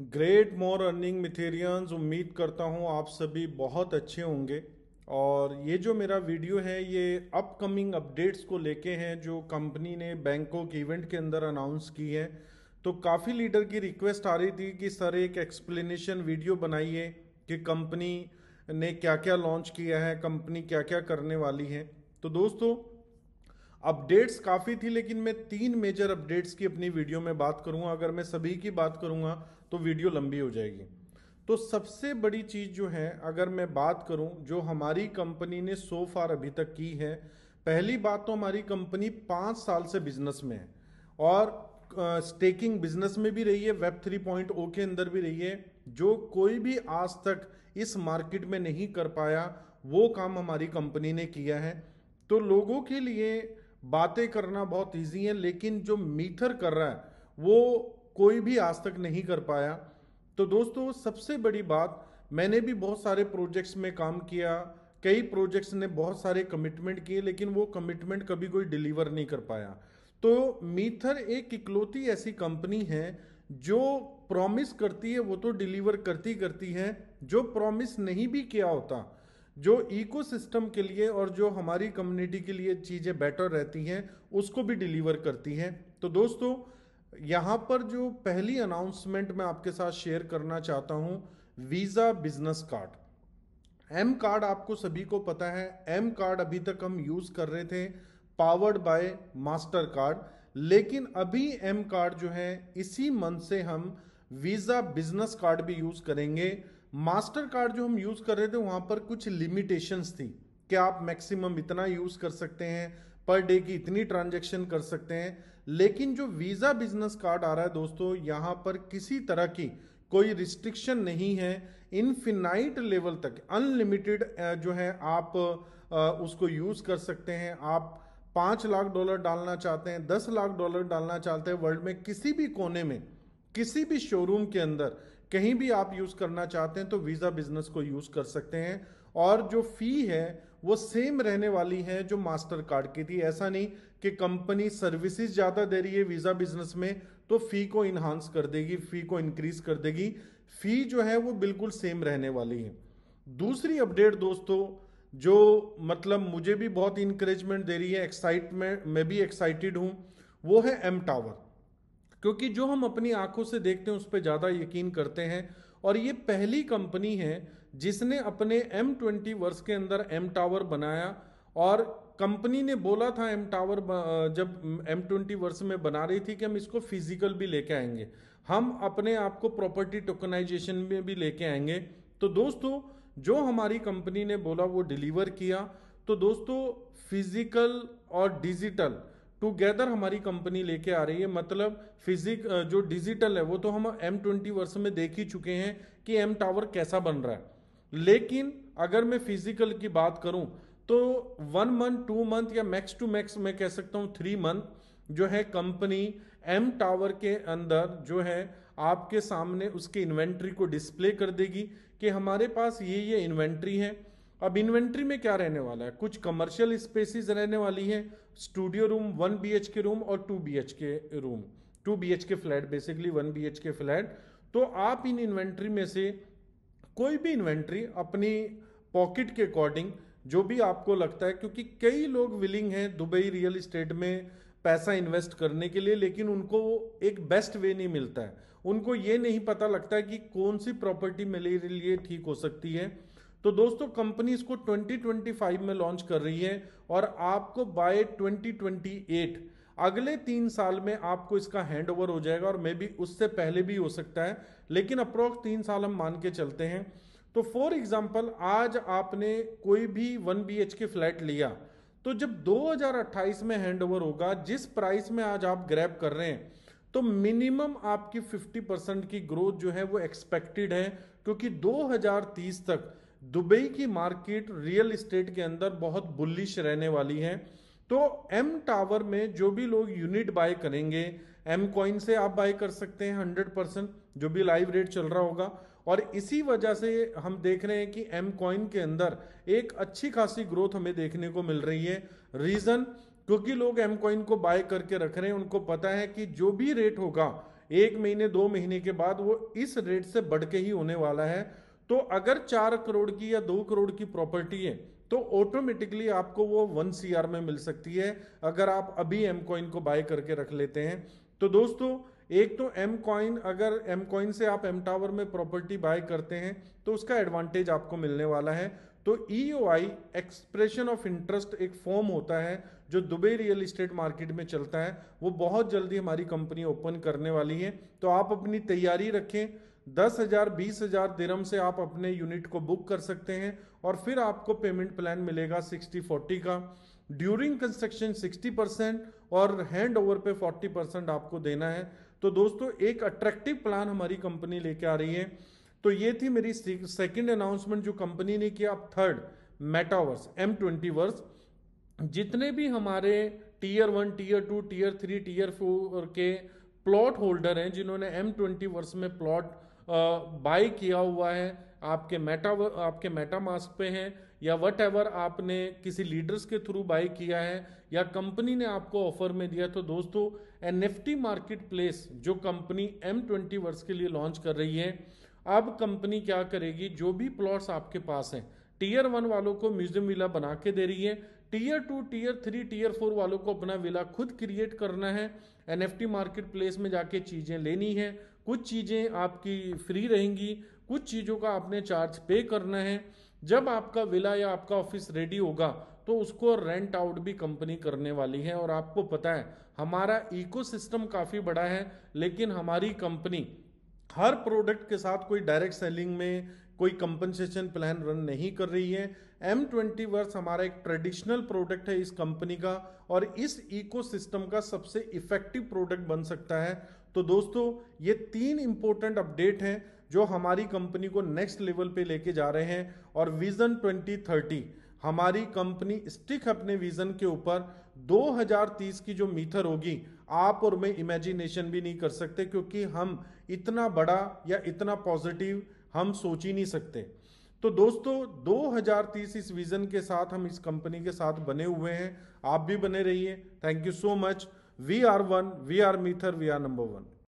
Great मोर earning मिथेरियंस। उम्मीद करता हूँ आप सभी बहुत अच्छे होंगे। और ये जो मेरा वीडियो है ये अपकमिंग अपडेट्स को लेके हैं जो कंपनी ने बैंकॉक इवेंट के अंदर अनाउंस की है। तो काफ़ी लीडर की रिक्वेस्ट आ रही थी कि सर एक एक्सप्लेनेशन वीडियो बनाइए कि कंपनी ने क्या क्या लॉन्च किया है, कंपनी क्या क्या करने वाली है। तो दोस्तों, अपडेट्स काफ़ी थी लेकिन मैं तीन मेजर अपडेट्स की अपनी वीडियो में बात करूंगा। अगर मैं सभी की बात करूंगा तो वीडियो लंबी हो जाएगी। तो सबसे बड़ी चीज़ जो है, अगर मैं बात करूं जो हमारी कंपनी ने सो फार अभी तक की है, पहली बात तो हमारी कंपनी 5 साल से बिजनेस में है और स्टेकिंग बिजनेस में भी रही है, वेब 3.0 के अंदर भी रही है। जो कोई भी आज तक इस मार्केट में नहीं कर पाया वो काम हमारी कंपनी ने किया है। तो लोगों के लिए बातें करना बहुत इजी है, लेकिन जो मीथर कर रहा है वो कोई भी आज तक नहीं कर पाया। तो दोस्तों, सबसे बड़ी बात, मैंने भी बहुत सारे प्रोजेक्ट्स में काम किया, कई प्रोजेक्ट्स ने बहुत सारे कमिटमेंट किए लेकिन वो कमिटमेंट कभी कोई डिलीवर नहीं कर पाया। तो मीथर एक इकलौती ऐसी कंपनी है जो प्रॉमिस करती है वो तो डिलीवर करती करती है, जो प्रॉमिस नहीं भी किया होता, जो इकोसिस्टम के लिए और जो हमारी कम्युनिटी के लिए चीज़ें बेटर रहती हैं उसको भी डिलीवर करती हैं। तो दोस्तों, यहाँ पर जो पहली अनाउंसमेंट मैं आपके साथ शेयर करना चाहता हूँ, वीज़ा बिजनेस कार्ड। एम कार्ड आपको सभी को पता है, एम कार्ड अभी तक हम यूज़ कर रहे थे पावर्ड बाय मास्टर कार्ड, लेकिन अभी एम कार्ड जो है इसी मंथ से हम वीज़ा बिजनेस कार्ड भी यूज़ करेंगे। मास्टर कार्ड जो हम यूज़ कर रहे थे वहाँ पर कुछ लिमिटेशंस थी कि आप मैक्सिमम इतना यूज़ कर सकते हैं, पर डे की इतनी ट्रांजैक्शन कर सकते हैं। लेकिन जो वीज़ा बिजनेस कार्ड आ रहा है दोस्तों, यहाँ पर किसी तरह की कोई रिस्ट्रिक्शन नहीं है। इनफिनाइट लेवल तक अनलिमिटेड जो है आप उसको यूज़ कर सकते हैं। आप $5 लाख डालना चाहते हैं, $10 लाख डालना चाहते हैं, वर्ल्ड में किसी भी कोने में, किसी भी शोरूम के अंदर कहीं भी आप यूज़ करना चाहते हैं तो वीज़ा बिजनेस को यूज़ कर सकते हैं। और जो फ़ी है वो सेम रहने वाली है जो मास्टर कार्ड की थी। ऐसा नहीं कि कंपनी सर्विसेज ज़्यादा दे रही है वीज़ा बिजनेस में तो फ़ी को इन्हांस कर देगी, फ़ी को इंक्रीज कर देगी। फ़ी जो है वो बिल्कुल सेम रहने वाली है। दूसरी अपडेट दोस्तों, जो मतलब मुझे भी बहुत इंकरेजमेंट दे रही है, एक्साइटमेंट, मैं भी एक्साइटेड हूँ, वो है एम टावर। क्योंकि जो हम अपनी आंखों से देखते हैं उस पर ज़्यादा यकीन करते हैं। और ये पहली कंपनी है जिसने अपने M20 वर्ष के अंदर एम टावर बनाया। और कंपनी ने बोला था एम टावर जब M20 वर्ष में बना रही थी कि हम इसको फिजिकल भी लेके आएंगे, हम अपने आप को प्रॉपर्टी टोकनाइजेशन में भी लेके आएंगे। तो दोस्तों, जो हमारी कंपनी ने बोला वो डिलीवर किया। तो दोस्तों, फिजिकल और डिजिटल टुगेदर हमारी कंपनी लेके आ रही है। मतलब जो डिजिटल है वो तो हम M20 वर्ष में देख ही चुके हैं कि एम टावर कैसा बन रहा है, लेकिन अगर मैं फिजिकल की बात करूं तो 1 मंथ 2 मंथ या मैक्स टू मैक्स मैं कह सकता हूं 3 मंथ जो है कंपनी एम टावर के अंदर जो है आपके सामने उसके इन्वेंट्री को डिस्प्ले कर देगी कि हमारे पास ये इन्वेंट्री है। अब इन्वेंट्री में क्या रहने वाला है, कुछ कमर्शियल स्पेसिस रहने वाली है, स्टूडियो रूम, 1 BHK रूम और 2 BHK room, 2 BHK flat, basically 1 BHK flat. तो आप इन इन्वेंट्री में से कोई भी इन्वेंट्री अपनी पॉकेट के अकॉर्डिंग जो भी आपको लगता है, क्योंकि कई लोग विलिंग हैं दुबई रियल इस्टेट में पैसा इन्वेस्ट करने के लिए, लेकिन उनको एक बेस्ट वे नहीं मिलता है, उनको ये नहीं पता लगता है कि कौन सी प्रॉपर्टी मेरे लिए ठीक हो सकती है। तो दोस्तों, कंपनी इसको 2025 में लॉन्च कर रही है और आपको बाय 2028 अगले 3 साल में आपको इसका हैंड ओवर हो जाएगा, और मे बी उससे पहले भी हो सकता है, लेकिन अप्रोक्स 3 साल हम मान के चलते हैं। तो फॉर एग्जाम्पल, आज आपने कोई भी 1 BHK फ्लैट लिया तो जब 2028 में हैंड ओवर होगा, जिस प्राइस में आज आप ग्रैब कर रहे हैं, तो मिनिमम आपकी 50% की ग्रोथ जो है वो एक्सपेक्टेड है। क्योंकि 2030 तक दुबई की मार्केट रियल एस्टेट के अंदर बहुत बुलिश रहने वाली है। तो एम टावर में जो भी लोग यूनिट बाय करेंगे, एम कॉइन से आप बाय कर सकते हैं 100%, जो भी लाइव रेट चल रहा होगा। और इसी वजह से हम देख रहे हैं कि एम कॉइन के अंदर एक अच्छी खासी ग्रोथ हमें देखने को मिल रही है। रीजन, क्योंकि लोग एम कॉइन को बाय करके रख रहे हैं, उनको पता है कि जो भी रेट होगा 1 महीने 2 महीने के बाद वो इस रेट से बढ़ के ही होने वाला है। तो अगर 4 करोड़ की या 2 करोड़ की प्रॉपर्टी है तो ऑटोमेटिकली आपको वो 1 CR में मिल सकती है अगर आप अभी एम कॉइन को बाय करके रख लेते हैं। तो दोस्तों एक तो एम कॉइन, अगर एम कॉइन से आप एम टावर में प्रॉपर्टी बाय करते हैं तो उसका एडवांटेज आपको मिलने वाला है। तो EOI एक्सप्रेशन ऑफ इंटरेस्ट एक फॉर्म होता है जो दुबई रियल एस्टेट मार्केट में चलता है, वो बहुत जल्दी हमारी कंपनी ओपन करने वाली है। तो आप अपनी तैयारी रखें, 10,000 20,000 दिरहम से आप अपने यूनिट को बुक कर सकते हैं और फिर आपको पेमेंट प्लान मिलेगा 60-40 का। ड्यूरिंग कंस्ट्रक्शन 60% और हैंड ओवर पे 40% आपको देना है। तो दोस्तों एक अट्रैक्टिव प्लान हमारी कंपनी लेके आ रही है। तो ये थी मेरी सेकंड अनाउंसमेंट जो कंपनी ने किया। अब थर्ड, मेटावर्स, M20वर्स। जितने भी हमारे टीयर 1, टीयर 2, टीयर 3, टीयर 4 के प्लॉट होल्डर हैं जिन्होंने M20वर्स में प्लॉट बाय किया हुआ है, आपके मेटामास्क पे हैं या वट एवर आपने किसी लीडर्स के थ्रू बाय किया है या कंपनी ने आपको ऑफर में दिया, तो दोस्तों NFT मार्केट प्लेस जो कंपनी M20वर्स के लिए लॉन्च कर रही है, अब कंपनी क्या करेगी, जो भी प्लॉट्स आपके पास हैं टीयर 1 वालों को म्यूजियम विला बना के दे रही है, टीयर 2, टीयर 3, टीयर 4 वालों को अपना विला खुद क्रिएट करना है, NFT मार्केट प्लेस में जाके चीज़ें लेनी है, कुछ चीज़ें आपकी फ्री रहेंगी, कुछ चीज़ों का आपने चार्ज पे करना है। जब आपका विला या आपका ऑफिस रेडी होगा तो उसको रेंट आउट भी कंपनी करने वाली है। और आपको पता है हमारा इकोसिस्टम काफ़ी बड़ा है, लेकिन हमारी कंपनी हर प्रोडक्ट के साथ कोई डायरेक्ट सेलिंग में कोई कंपनसेशन प्लान रन नहीं कर रही है। M20वर्स हमारा एक ट्रेडिशनल प्रोडक्ट है इस कंपनी का और इस इकोसिस्टम का सबसे इफेक्टिव प्रोडक्ट बन सकता है। तो दोस्तों ये 3 इंपॉर्टेंट अपडेट हैं जो हमारी कंपनी को नेक्स्ट लेवल पे लेके जा रहे हैं। और विजन 2030, हमारी कंपनी स्टिक अपने विजन के ऊपर। 2030 की जो मीथर होगी आप और मैं इमेजिनेशन भी नहीं कर सकते, क्योंकि हम इतना बड़ा या इतना पॉजिटिव हम सोच ही नहीं सकते। तो दोस्तों 2030 इस विजन के साथ हम इस कंपनी के साथ बने हुए हैं, आप भी बने रहिए। Thank you so much. We are one, we are मीथर, वी आर नंबर 1।